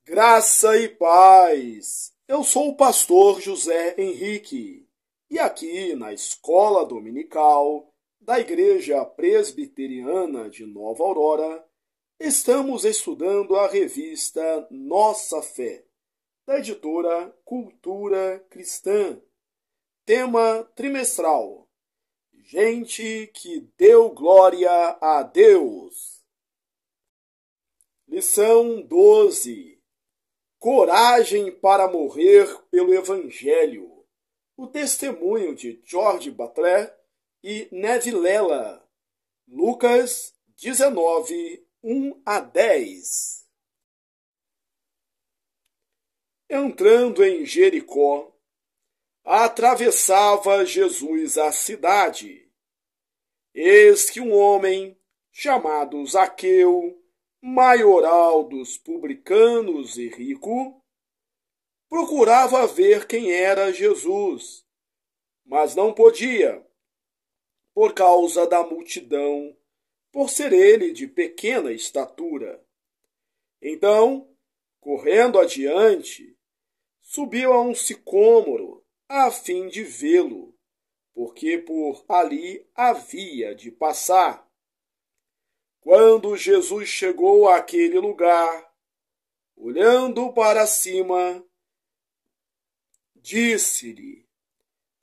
Graça e paz. Eu sou o pastor José Henrique e aqui na Escola Dominical da Igreja Presbiteriana de Nova Aurora estamos estudando a revista Nossa Fé, da editora Cultura Cristã. Tema trimestral: Gente que deu glória a Deus. Lição 12. Coragem para morrer pelo Evangelho. O testemunho de George Butler e Neve Lela. Lucas 19, 1-10. Entrando em Jericó, atravessava Jesus a cidade. Eis que um homem, chamado Zaqueu, maioral dos publicanos e rico, procurava ver quem era Jesus, mas não podia, por causa da multidão, por ser ele de pequena estatura. Então, correndo adiante, subiu a um sicômoro, a fim de vê-lo, porque por ali havia de passar. Quando Jesus chegou àquele lugar, olhando para cima, disse-lhe: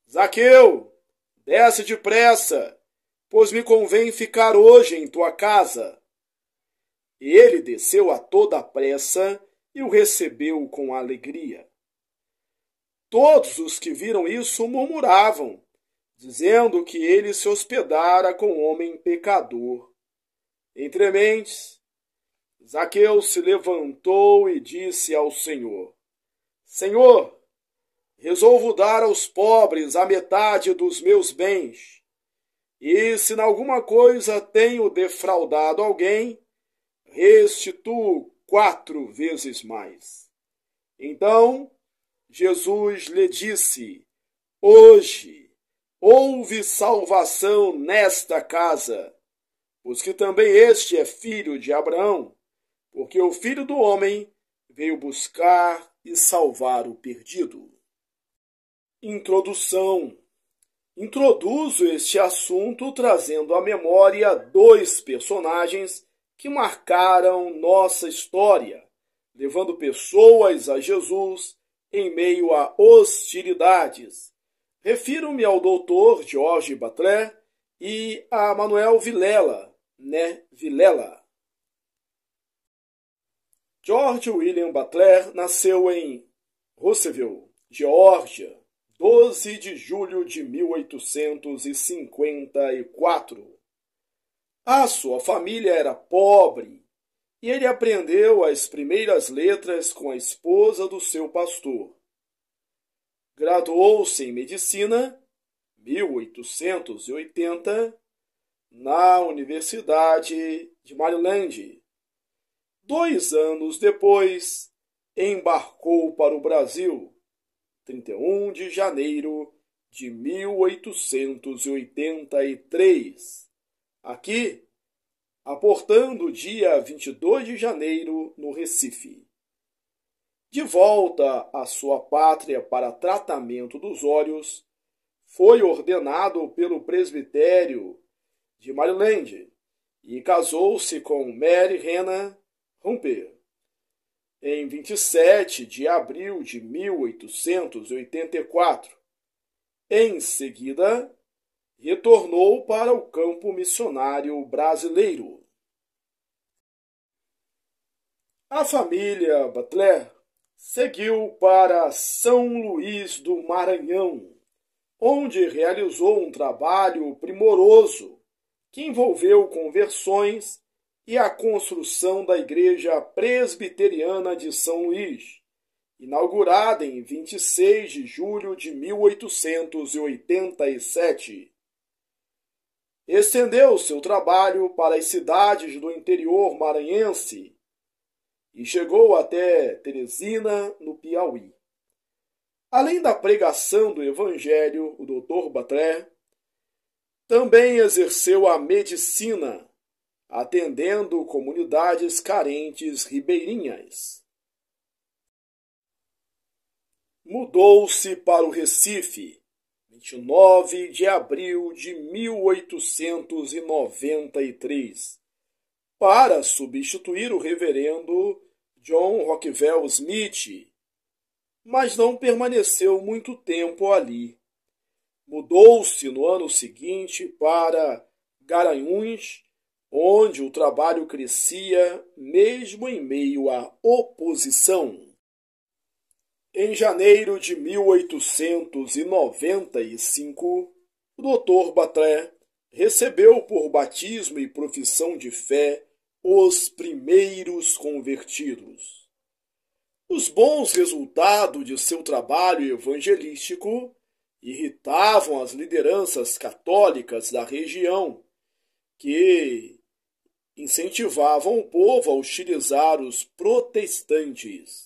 Zaqueu, desce depressa, pois me convém ficar hoje em tua casa. Ele desceu a toda pressa e o recebeu com alegria. Todos os que viram isso murmuravam, dizendo que ele se hospedara com um homem pecador. Entre mentes, Zaqueu se levantou e disse ao Senhor: Senhor, resolvo dar aos pobres a metade dos meus bens, e se em alguma coisa tenho defraudado alguém, restituo 4 vezes mais. Então Jesus lhe disse: Hoje houve salvação nesta casa, pois que também este é filho de Abraão, porque o Filho do Homem veio buscar e salvar o perdido. Introdução. Introduzo este assunto trazendo à memória 2 personagens que marcaram nossa história, levando pessoas a Jesus em meio a hostilidades. Refiro-me ao Dr. George Butler e a Manuel Vilela, Vilela. George William Butler nasceu em Russellville, Geórgia, 12 de julho de 1854. A sua família era pobre e ele aprendeu as primeiras letras com a esposa do seu pastor. Graduou-se em medicina, 1880, na Universidade de Maryland. 2 anos depois, embarcou para o Brasil, 31 de janeiro de 1883. Aqui, aportando dia 22 de janeiro no Recife. De volta à sua pátria para tratamento dos olhos, foi ordenado pelo presbitério de Maryland e casou-se com Mary Hannah Humper em 27 de abril de 1884. Em seguida, retornou para o campo missionário brasileiro. A família Butler seguiu para São Luís do Maranhão, onde realizou um trabalho primoroso que envolveu conversões e a construção da Igreja Presbiteriana de São Luís, inaugurada em 26 de julho de 1887. Estendeu seu trabalho para as cidades do interior maranhense e chegou até Teresina, no Piauí. Além da pregação do Evangelho, o Dr. Butler também exerceu a medicina, atendendo comunidades carentes ribeirinhas. Mudou-se para o Recife, 29 de abril de 1893, para substituir o reverendo John Rockwell Smith, mas não permaneceu muito tempo ali. Mudou-se no ano seguinte para Garanhuns, onde o trabalho crescia mesmo em meio à oposição. Em janeiro de 1895, o Dr. Butler recebeu por batismo e profissão de fé os primeiros convertidos. Os bons resultados de seu trabalho evangelístico irritavam as lideranças católicas da região, que incentivavam o povo a hostilizar os protestantes.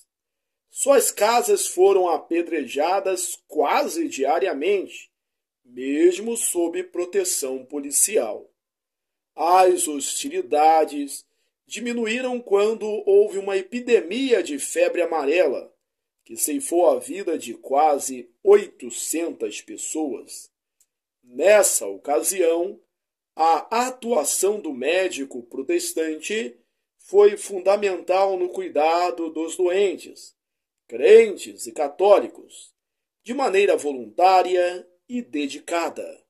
Suas casas foram apedrejadas quase diariamente, mesmo sob proteção policial. As hostilidades diminuíram quando houve uma epidemia de febre amarela, que ceifou a vida de quase 800 pessoas. Nessa ocasião, a atuação do médico protestante foi fundamental no cuidado dos doentes, crentes e católicos, de maneira voluntária e dedicada.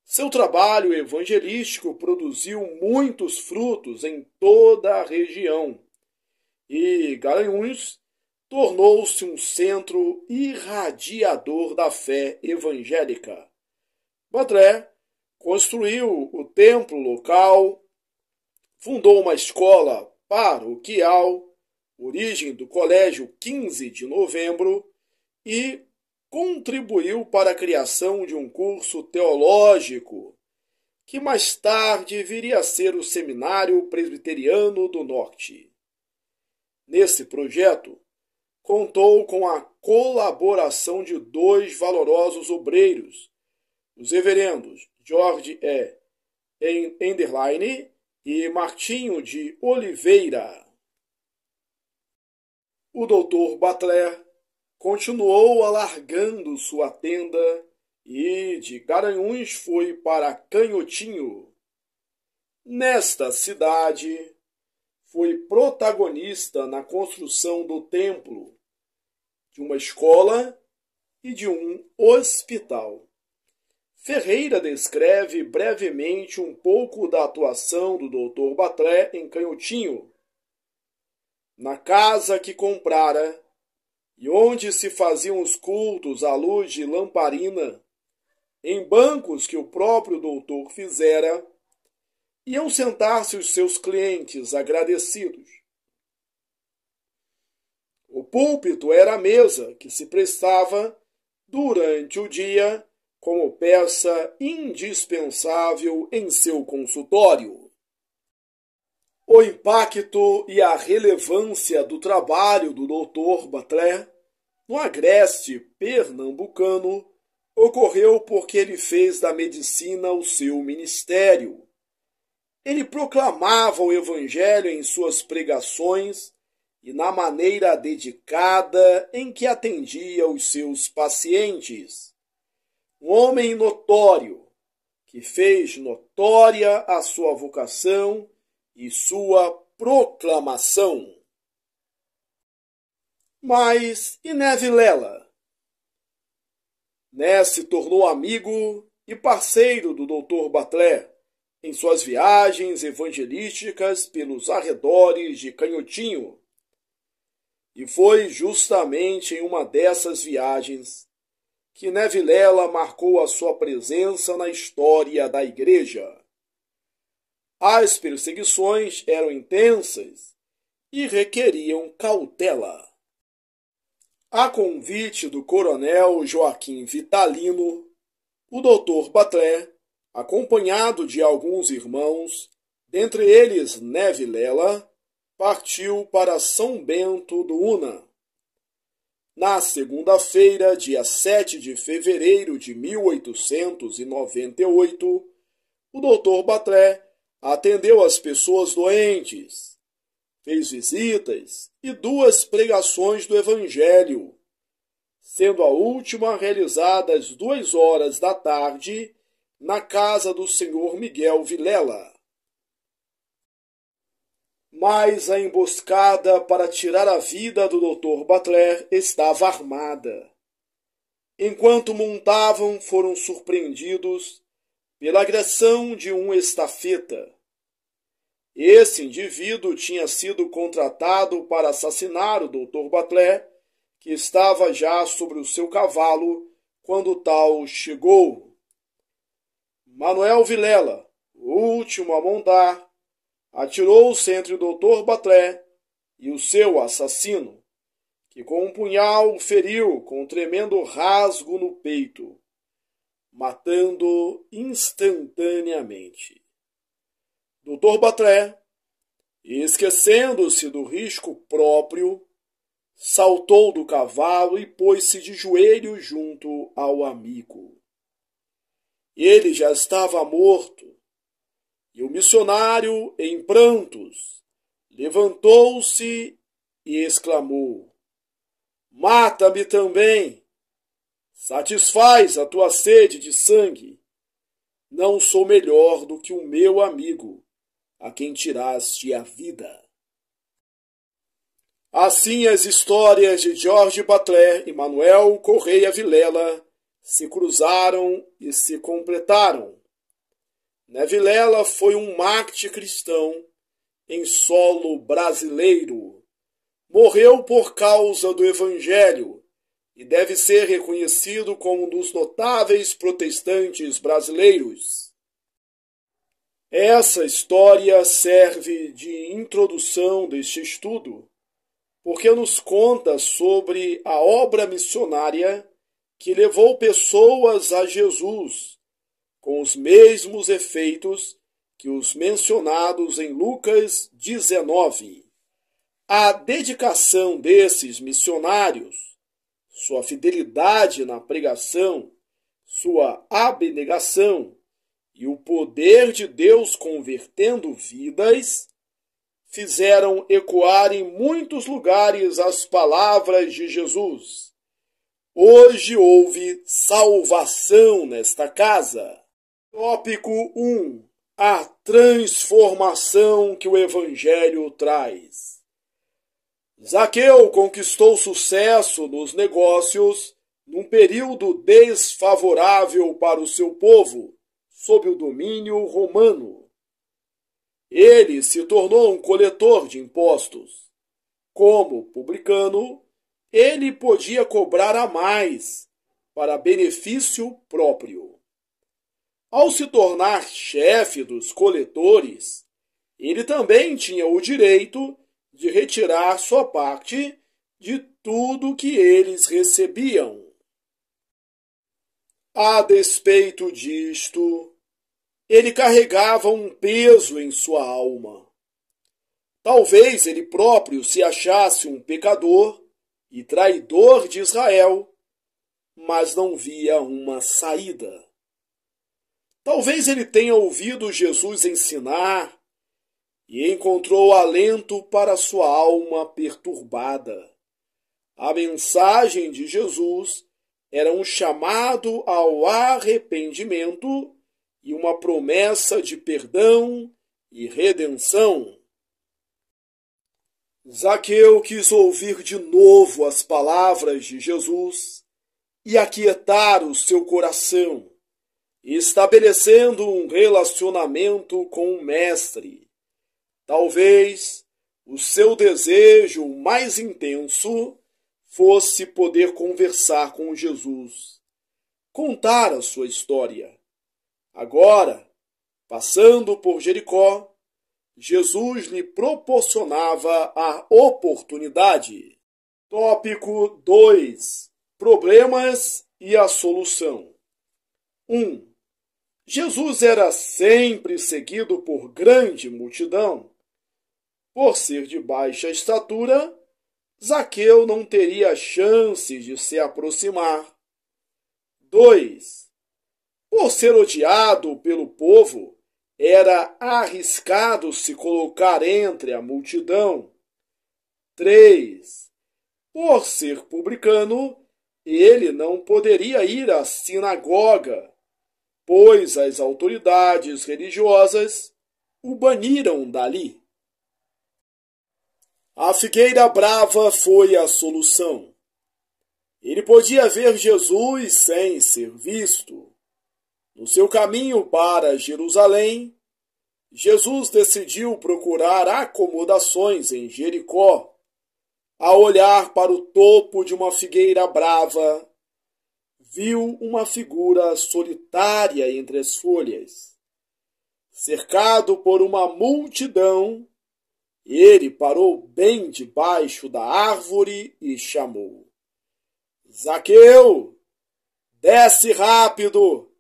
Seu trabalho evangelístico produziu muitos frutos em toda a região e Garanhuns tornou-se um centro irradiador da fé evangélica. Butler construiu o templo local, fundou uma escola paroquial, origem do Colégio 15 de Novembro, e contribuiu para a criação de um curso teológico, que mais tarde viria a ser o Seminário Presbiteriano do Norte. Nesse projeto, contou com a colaboração de dois valorosos obreiros, os reverendos George E. Enderlein e Martinho de Oliveira. O Dr. Butler continuou alargando sua tenda e de Garanhuns foi para Canhotinho. Nesta cidade, foi protagonista na construção do templo, de uma escola e de um hospital. Ferreira descreve brevemente um pouco da atuação do Dr. Butler em Canhotinho. Na casa que comprara, e onde se faziam os cultos à luz de lamparina, em bancos que o próprio doutor fizera, iam sentar-se os seus clientes agradecidos. O púlpito era a mesa que se prestava, durante o dia, como peça indispensável em seu consultório. O impacto e a relevância do trabalho do Dr. Butler no agreste pernambucano ocorreu porque ele fez da medicina o seu ministério. Ele proclamava o Evangelho em suas pregações e na maneira dedicada em que atendia os seus pacientes. Um homem notório, que fez notória a sua vocação e sua proclamação. Mas e Né Vilela? Né se tornou amigo e parceiro do Dr. Butler em suas viagens evangelísticas pelos arredores de Canhotinho. E foi justamente em uma dessas viagens que Né Vilela marcou a sua presença na história da Igreja. As perseguições eram intensas e requeriam cautela. A convite do coronel Joaquim Vitalino, o Dr. Butler, acompanhado de alguns irmãos, dentre eles Né Vilela, partiu para São Bento do Una. Na segunda-feira, dia 7 de fevereiro de 1898, o Dr. Butler atendeu as pessoas doentes, fez visitas e 2 pregações do Evangelho, sendo a última realizada às 2 horas da tarde, na casa do senhor Miguel Vilela. Mas a emboscada para tirar a vida do Dr. Butler estava armada. Enquanto montavam, foram surpreendidos pela agressão de um estafeta. Esse indivíduo tinha sido contratado para assassinar o Dr. Butler, que estava já sobre o seu cavalo quando tal chegou. Manuel Vilela, o último a montar, atirou-se entre o Dr. Butler e o seu assassino, que com um punhal o feriu com um tremendo rasgo no peito, matando-o instantaneamente. Dr. Butler, esquecendo-se do risco próprio, saltou do cavalo e pôs-se de joelhos junto ao amigo. Ele já estava morto, e o missionário, em prantos, levantou-se e exclamou: "Mata-me também! Satisfaz a tua sede de sangue! Não sou melhor do que o meu amigo, a quem tiraste a vida." Assim as histórias de George Butler e Manuel Correia Vilela se cruzaram e se completaram. Vilela foi um mártir cristão em solo brasileiro. Morreu por causa do Evangelho e deve ser reconhecido como um dos notáveis protestantes brasileiros. Essa história serve de introdução deste estudo, porque nos conta sobre a obra missionária que levou pessoas a Jesus, com os mesmos efeitos que os mencionados em Lucas 19. A dedicação desses missionários, sua fidelidade na pregação, sua abnegação e o poder de Deus convertendo vidas fizeram ecoar em muitos lugares as palavras de Jesus: "Hoje houve salvação nesta casa." Tópico 1. A transformação que o Evangelho traz. Zaqueu conquistou sucesso nos negócios num período desfavorável para o seu povo, sob o domínio romano. Ele se tornou um coletor de impostos. Como publicano, ele podia cobrar a mais para benefício próprio. Ao se tornar chefe dos coletores, ele também tinha o direito de retirar sua parte de tudo que eles recebiam. A despeito disto, ele carregava um peso em sua alma. Talvez ele próprio se achasse um pecador e traidor de Israel, mas não via uma saída. Talvez ele tenha ouvido Jesus ensinar e encontrou alento para sua alma perturbada. A mensagem de Jesus era um chamado ao arrependimento e uma promessa de perdão e redenção. Zaqueu quis ouvir de novo as palavras de Jesus e aquietar o seu coração, estabelecendo um relacionamento com o Mestre. Talvez o seu desejo mais intenso fosse poder conversar com Jesus, contar a sua história. Agora, passando por Jericó, Jesus lhe proporcionava a oportunidade. Tópico 2. Problemas e a solução. 1. Jesus era sempre seguido por grande multidão. Por ser de baixa estatura, Zaqueu não teria chances de se aproximar. 2. Por ser odiado pelo povo, era arriscado se colocar entre a multidão. 3. Por ser publicano, ele não poderia ir à sinagoga, pois as autoridades religiosas o baniram dali. A figueira brava foi a solução. Ele podia ver Jesus sem ser visto. No seu caminho para Jerusalém, Jesus decidiu procurar acomodações em Jericó. Ao olhar para o topo de uma figueira brava, viu uma figura solitária entre as folhas. Cercado por uma multidão, ele parou bem debaixo da árvore e chamou: Zaqueu, desce rápido,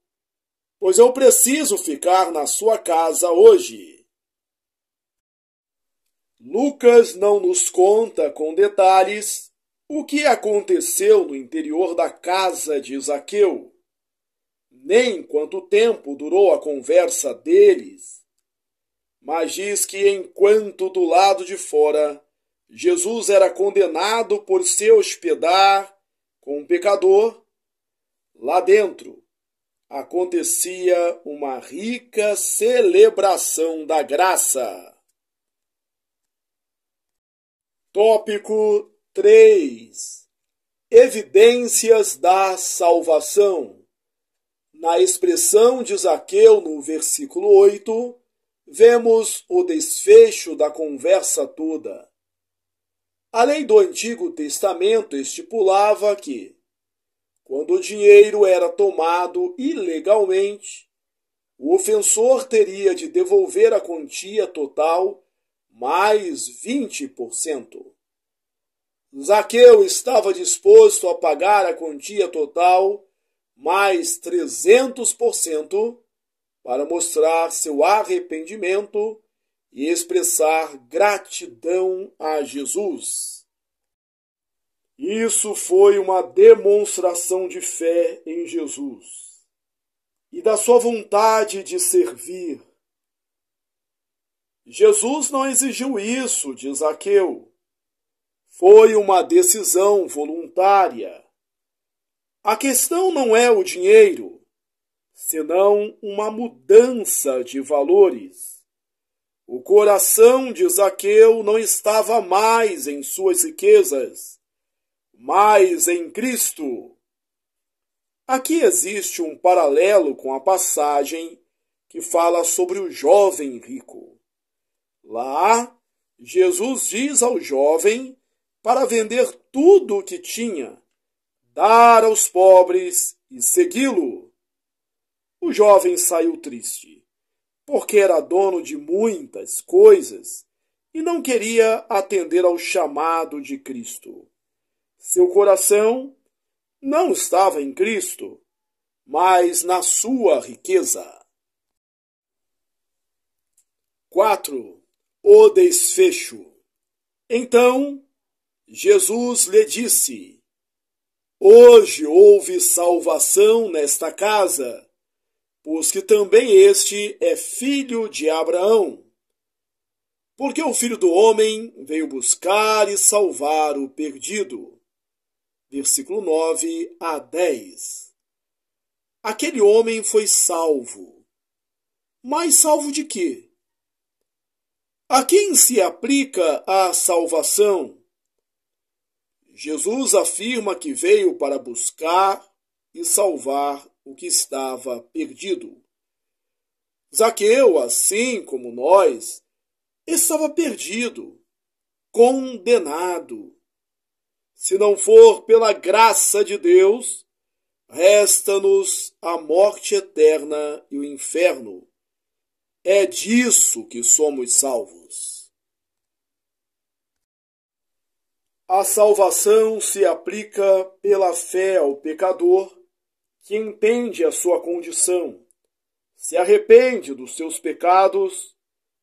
pois eu preciso ficar na sua casa hoje. Lucas não nos conta com detalhes o que aconteceu no interior da casa de Zaqueu, nem quanto tempo durou a conversa deles, mas diz que enquanto do lado de fora Jesus era condenado por se hospedar com um pecador, lá dentro acontecia uma rica celebração da graça. Tópico 3. Evidências da salvação. Na expressão de Zaqueu no versículo 8, vemos o desfecho da conversa toda. A lei do Antigo Testamento estipulava que, quando o dinheiro era tomado ilegalmente, o ofensor teria de devolver a quantia total mais 20%. Zaqueu estava disposto a pagar a quantia total mais 300% para mostrar seu arrependimento e expressar gratidão a Jesus. Isso foi uma demonstração de fé em Jesus e da sua vontade de servir. Jesus não exigiu isso de Zaqueu. Foi uma decisão voluntária. A questão não é o dinheiro, senão uma mudança de valores. O coração de Zaqueu não estava mais em suas riquezas, mas em Cristo. Aqui existe um paralelo com a passagem que fala sobre o jovem rico. Lá, Jesus diz ao jovem para vender tudo o que tinha, dar aos pobres e segui-lo. O jovem saiu triste, porque era dono de muitas coisas e não queria atender ao chamado de Cristo. Seu coração não estava em Cristo, mas na sua riqueza. 4. O desfecho. Então, Jesus lhe disse: Hoje houve salvação nesta casa, pois que também este é filho de Abraão. Porque o Filho do Homem veio buscar e salvar o perdido. Versículo 9 a 10. Aquele homem foi salvo. Mas salvo de quê? A quem se aplica a salvação? Jesus afirma que veio para buscar e salvar o que estava perdido. Zaqueu, assim como nós, estava perdido, condenado. Se não for pela graça de Deus, resta-nos a morte eterna e o inferno. É disso que somos salvos. A salvação se aplica pela fé ao pecador que entende a sua condição, se arrepende dos seus pecados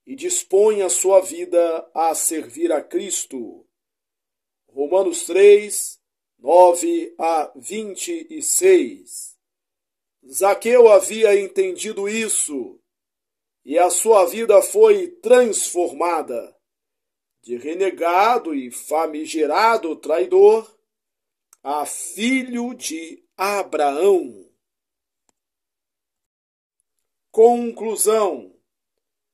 e dispõe a sua vida a servir a Cristo. Romanos 3, 9 a 26. Zaqueu havia entendido isso e a sua vida foi transformada. De renegado e famigerado traidor, a filho de Abraão. Conclusão: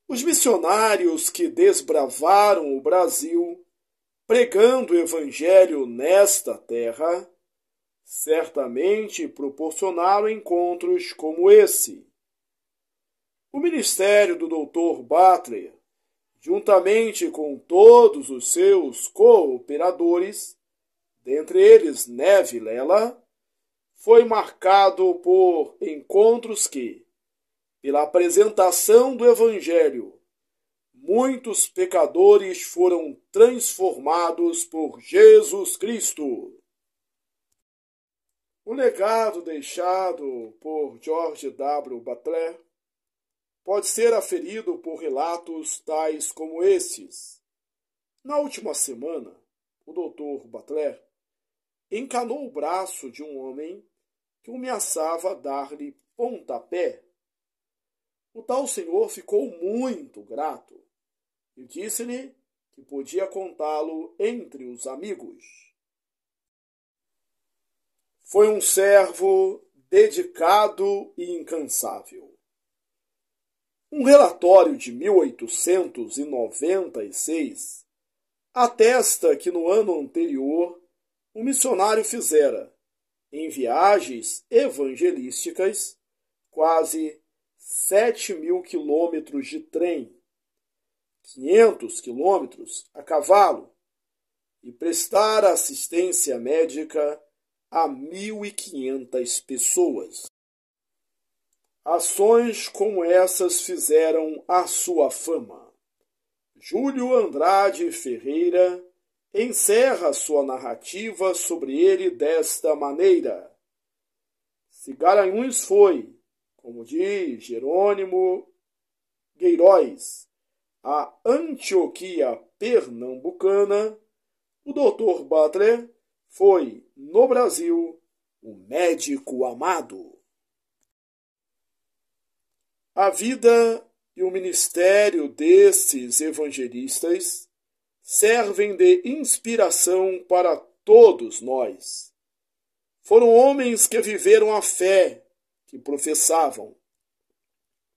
os missionários que desbravaram o Brasil, pregando o Evangelho nesta terra, certamente proporcionaram encontros como esse. O ministério do Dr. Butler, juntamente com todos os seus cooperadores, dentre eles Né Vilela, foi marcado por encontros que, pela apresentação do Evangelho, muitos pecadores foram transformados por Jesus Cristo. O legado deixado por George W. Butler pode ser aferido por relatos tais como esses. Na última semana, o Dr. Butler encanou o braço de um homem que ameaçava dar-lhe pontapé. O tal senhor ficou muito grato e disse-lhe que podia contá-lo entre os amigos. Foi um servo dedicado e incansável. Um relatório de 1896 atesta que no ano anterior o missionário fizera, em viagens evangelísticas, quase 7.000 quilômetros de trem, 500 quilômetros a cavalo, e prestara assistência médica a 1.500 pessoas. Ações como essas fizeram a sua fama. Júlio Andrade Ferreira encerra sua narrativa sobre ele desta maneira: se Garanhuns foi, como diz Jerônimo Queiroz, a Antioquia pernambucana, o Dr. Butler foi, no Brasil, o médico amado. A vida e o ministério destes evangelistas servem de inspiração para todos nós. Foram homens que viveram a fé que professavam.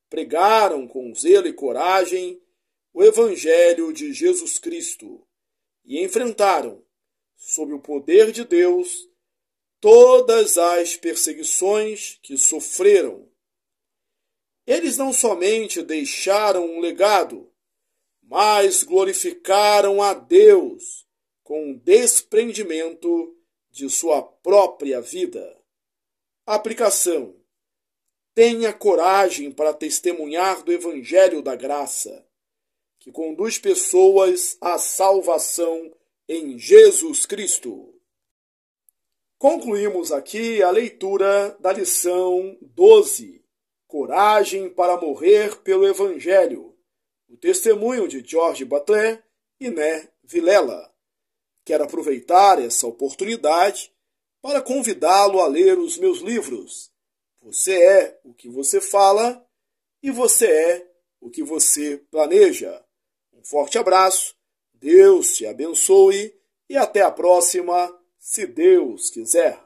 Pregaram com zelo e coragem o Evangelho de Jesus Cristo e enfrentaram, sob o poder de Deus, todas as perseguições que sofreram. Eles não somente deixaram um legado, mas glorificaram a Deus com o desprendimento de sua própria vida. Aplicação: tenha coragem para testemunhar do Evangelho da Graça, que conduz pessoas à salvação em Jesus Cristo. Concluímos aqui a leitura da lição 12, Coragem para morrer pelo Evangelho, o testemunho de George Butler e Né Vilela. Quero aproveitar essa oportunidade para convidá-lo a ler os meus livros. Você é o que você fala e você é o que você planeja. Um forte abraço, Deus te abençoe e até a próxima, se Deus quiser.